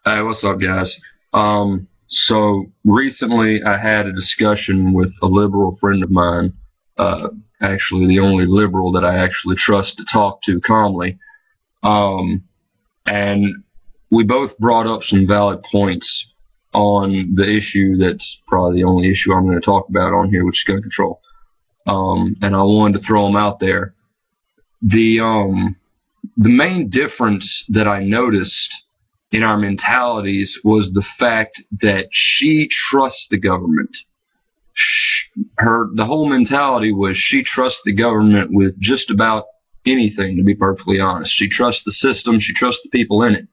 Hey, what's up, guys? So recently I had a discussion with a liberal friend of mine, uh, actually the only liberal that I actually trust to talk to calmly. Um, and we both brought up some valid points on the issue that's probably the only issue I'm going to talk about on here, which is gun control. And I wanted to throw them out there. The main difference that I noticed in our mentalities was the fact that she trusts the government. The whole mentality was she trusts the government with just about anything, to be perfectly honest. She trusts the system, she trusts the people in it.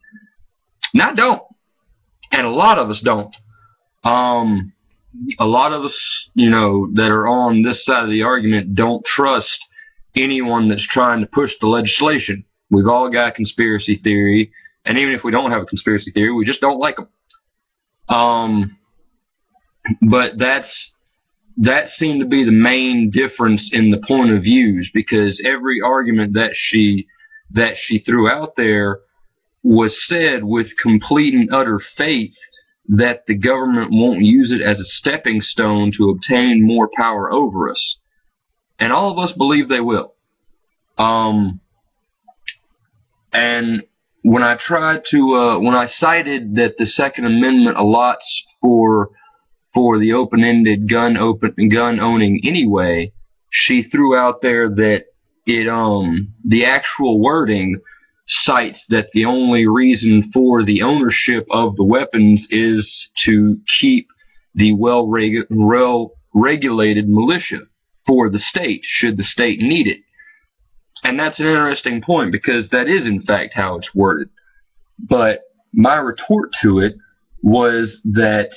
And I don't. And a lot of us don't. Um, a lot of us, that are on this side of the argument don't trust anyone that's trying to push the legislation. We've all got conspiracy theory, and even if we don't have a conspiracy theory, we just don't like them. But that seemed to be the main difference in the point of views, because every argument that she threw out there was said with complete and utter faith that the government won't use it as a stepping stone to obtain more power over us. And all of us believe they will. And when I tried to, when I cited that the Second Amendment allots for the open-ended gun owning anyway, she threw out there that the actual wording cites that the only reason for the ownership of the weapons is to keep the regulated militia for the state, should the state need it. And that's an interesting point, because that is in fact how it's worded. But my retort to it was that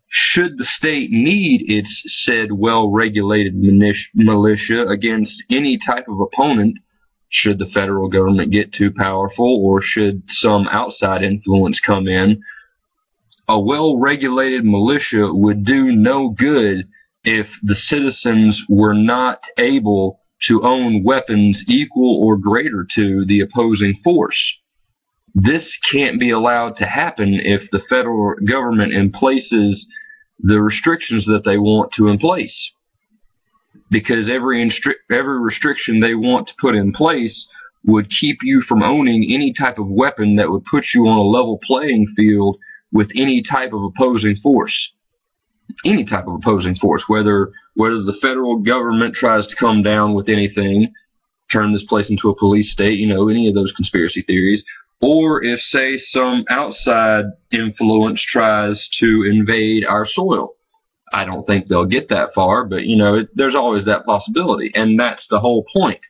should the state need its said well-regulated militia against any type of opponent, should the federal government get too powerful or should some outside influence come in, a well-regulated militia would do no good if the citizens were not able to own weapons equal or greater to the opposing force. This can't be allowed to happen if the federal government places the restrictions that they want to in place. Because every restriction they want to put in place would keep you from owning any type of weapon that would put you on a level playing field with any type of opposing force. Any type of opposing force, whether the federal government tries to come down with anything, turn this place into a police state, any of those conspiracy theories, or if, say, some outside influence tries to invade our soil. I don't think they'll get that far, but, there's always that possibility, and that's the whole point.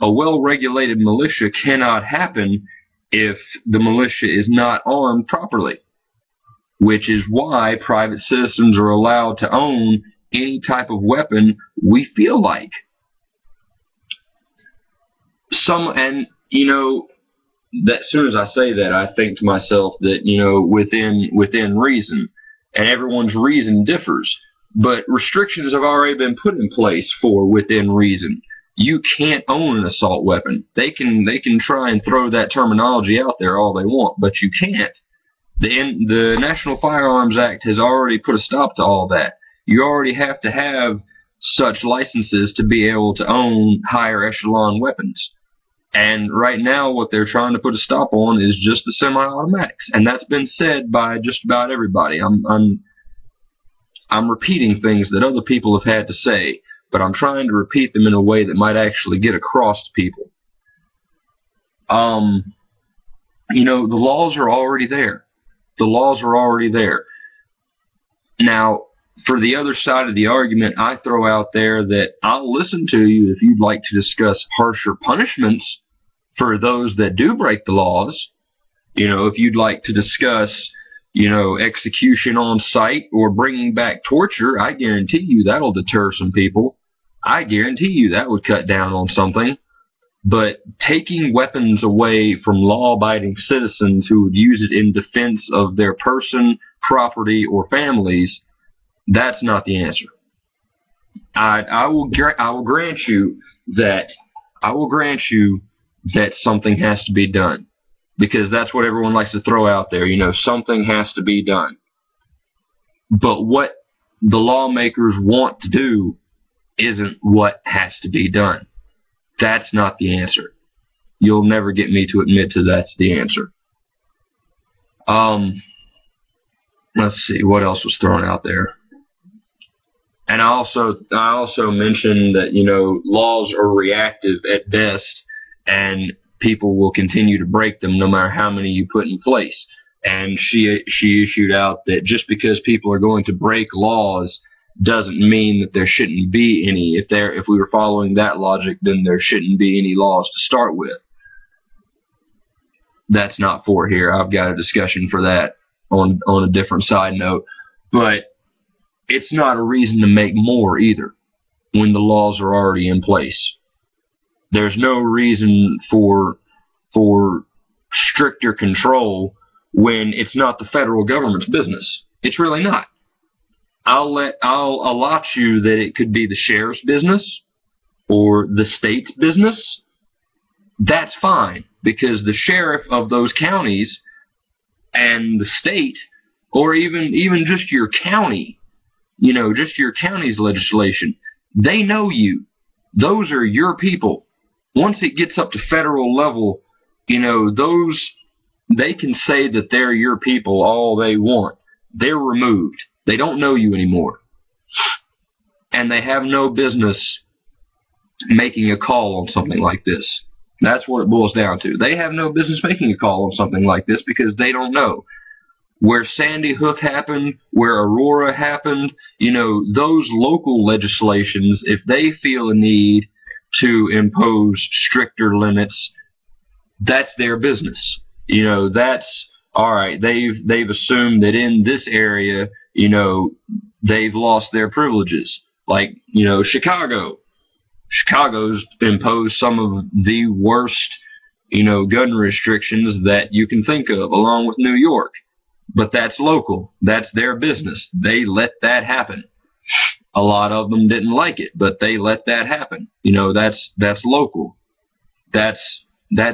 A well-regulated militia cannot happen if the militia is not armed properly, which is why private citizens are allowed to own any type of weapon we feel like. That as soon as I say that, I think to myself that, within reason, and everyone's reason differs, but restrictions have already been put in place for within reason. You can't own an assault weapon. They can try and throw that terminology out there all they want, but you can't. The National Firearms Act has already put a stop to all that. You already have to have such licenses to be able to own higher echelon weapons. And right now what they're trying to put a stop on is just the semi-automatics. And that's been said by just about everybody. I'm repeating things that other people have had to say, but I'm trying to repeat them in a way that might actually get across to people. The laws are already there. The laws are already there. Now, for the other side of the argument, I throw out there that I'll listen to you if you'd like to discuss harsher punishments for those that do break the laws. If you'd like to discuss, execution on sight or bringing back torture, I guarantee you that'll deter some people. I guarantee you that would cut down on something. But taking weapons away from law-abiding citizens who would use it in defense of their person, property, or families, that's not the answer. I will grant you that something has to be done. because that's what everyone likes to throw out there. You know, something has to be done. But what the lawmakers want to do isn't what has to be done. That's not the answer. You'll never get me to admit to that's the answer. Let's see, what else was thrown out there? And I also mentioned that, you know, laws are reactive at best, and people will continue to break them no matter how many you put in place. And she issued out that just because people are going to break laws doesn't mean that there shouldn't be any. If we were following that logic, then there shouldn't be any laws to start with. That's not for here. I've got a discussion for that on a different side note. But it's not a reason to make more either when the laws are already in place. There's no reason for stricter control when it's not the federal government's business. It's really not. I'll allot you that it could be the sheriff's business or the state's business. That's fine, because the sheriff of those counties and the state, or even just your county, you know, just your county's legislation, they know you. Those are your people. Once it gets up to federal level, you know, they can say that they're your people all they want. They're removed. They don't know you anymore. And they have no business making a call on something like this. That's what it boils down to. They have no business making a call on something like this because they don't know. Where Sandy Hook happened, where Aurora happened, you know, those local legislations, if they feel a need to impose stricter limits, that's their business. You know, that's all right. They've assumed that in this area, you know, they've lost their privileges. Like, you know, Chicago's imposed some of the worst, you know, gun restrictions that you can think of, along with New York. But that's local. That's their business. They let that happen. A lot of them didn't like it, but they let that happen. You know, that's local. That's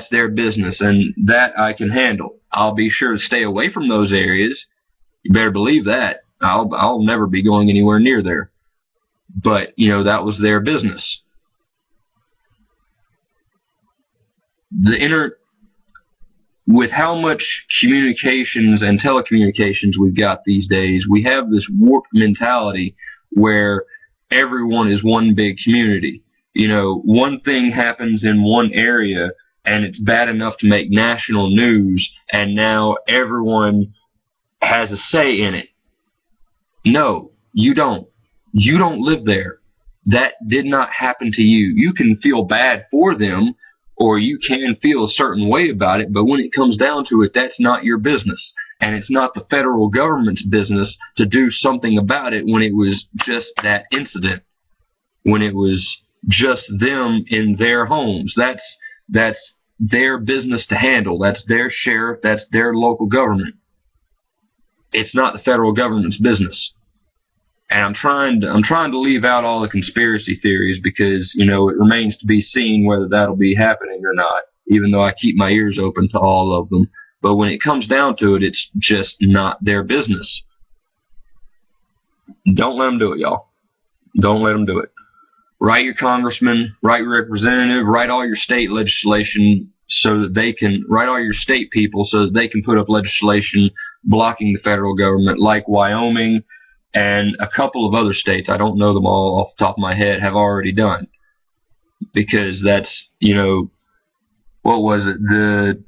their business, and that I can handle. I'll be sure to stay away from those areas. You better believe that. I'll never be going anywhere near there. But, you know, that was their business. With how much communications and telecommunications we've got these days, we have this warped mentality where everyone is one big community. You know, one thing happens in one area and it's bad enough to make national news, and now everyone has a say in it. No, you don't. You don't live there. That did not happen to you. You can feel bad for them, or you can feel a certain way about it, but when it comes down to it, that's not your business. And it's not the federal government's business to do something about it when it was just that incident, when it was just them in their homes. That's their business to handle. That's their sheriff. That's their local government. It's not the federal government's business. And I'm trying to leave out all the conspiracy theories because, you know, it remains to be seen whether that'll be happening or not, even though I keep my ears open to all of them. But when it comes down to it, it's just not their business. Don't let them do it, y'all. Don't let them do it. Write your congressman, write your representative, write all your state legislation so that they can, write all your state people so that they can put up legislation blocking the federal government, like Wyoming and a couple of other states, I don't know them all off the top of my head, have already done. Because that's, you know, what was it, the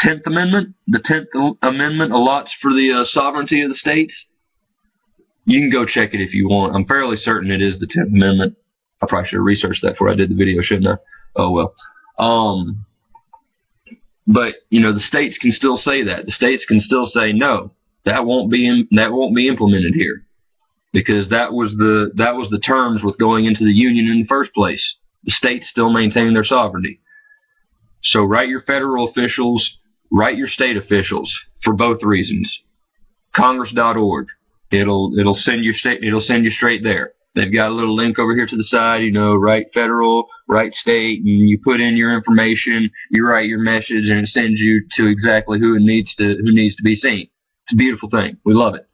10th Amendment? The 10th Amendment allots for the sovereignty of the states. You can go check it if you want. I'm fairly certain it is the 10th Amendment. I probably should have researched that before I did the video, shouldn't I? Oh, well. But, you know, the states can still say that. The states can still say, no, that won't be implemented here. Because that was the terms with going into the Union in the first place. The states still maintain their sovereignty. So write your federal officials, write your state officials for both reasons. Congress.org. It'll send you straight there. They've got a little link over here to the side, you know, right federal, right state, and you put in your information, you write your message, and it sends you to exactly who needs to be seen. It's a beautiful thing. We love it.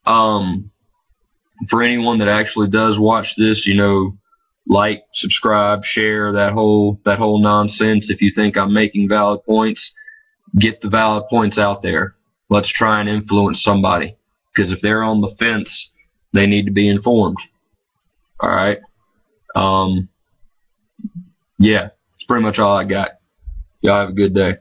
For anyone that actually does watch this, you know, like, subscribe, share, that whole nonsense. If you think I'm making valid points, get the valid points out there. Let's try and influence somebody, because if they're on the fence, they need to be informed. All right. Yeah, that's pretty much all I got. Y'all have a good day.